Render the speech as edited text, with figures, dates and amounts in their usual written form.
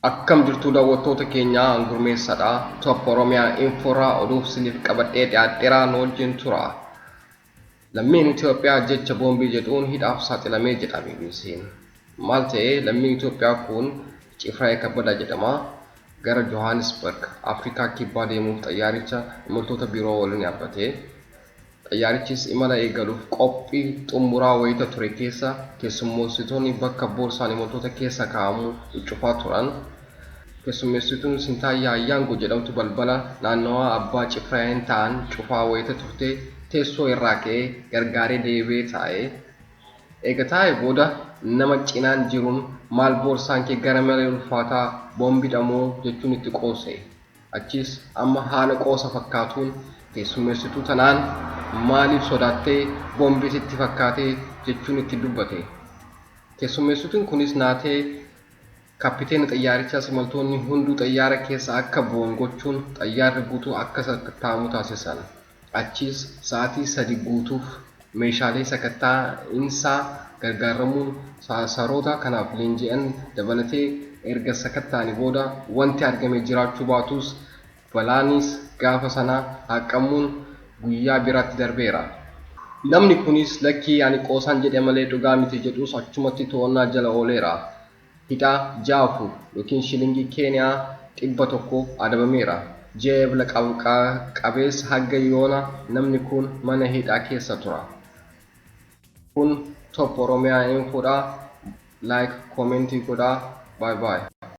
Akkam jirtu daawwattoota keenyaa gurmeessadha. Top Oromiyaa Inforaa oduuf isiniif qabadhee dhiyaadheeraa nu wajjin tura. Lammiin Itoophiyaa jecha boombii jedhuun hidhaaf saaxilamee jedha BBC'n. Maal ta'ee lammiin Itoophiyaa kun Cifraa'ee Kabbadaa jedhama. Gara Johannesburg Afrikaa kibbaa deemuuf xayyaaricha imaltoota biroo waliin yaabbatee xayyaarichis imala eegaluuf qophii xumuraa wayita ture keessa keessummeessitoonni bakka boorsaan imaltoota keessa kaa'amu cufaa turan. Keessummeessituun Sintaayyaa Ayyaangoo jedhamtu balbala naannawaa abbaa Cifraa'een ta'an cufaa wayita turte teessoo irraa ka'ee gargaaree deebi'ee taa'ee eega taa'ee booda nama cinaan jiruun maal boorsaan kee gara malee ulfaataa boombiidhamoo jechuun itti qoose. Achis amma haala qoosa fakkaatuun keessummeessituu tanaan maaliif sodaattee boombii sitti fakkaatee jechuun itti dubbate. Keessummeessituun kunis naatee kaapiteena xayyaarichaa imaltoonni hunduu xayyaara keessa akka bu'an gochuun xayyaarri guutuu akka sakatta'amu taasisan. Achis sa'aatii 3 guutuuf meeshaalee sakatta'insaa gargaaramuun saroota kanaaf leenji'an dabalatee erga sakatta'anii booda wanti argame jiraachuu baatus balaanis gaafa sana haqqamuun guyyaa biraatti darbeera. Namni kunis lakkii ani qoosaan jedhe malee dhugaa miti jedhus achumatti to'annaa jala ooleera. Hidhaa jaafu yookiin shilingii Keeniyaa 100 adabameera. Jeebla qabeessa hagga yoona namni kun mana hidhaa keessa tura. Kun Top Oromiyaa Infoodha. Like, commentii godhaa. Bye bye.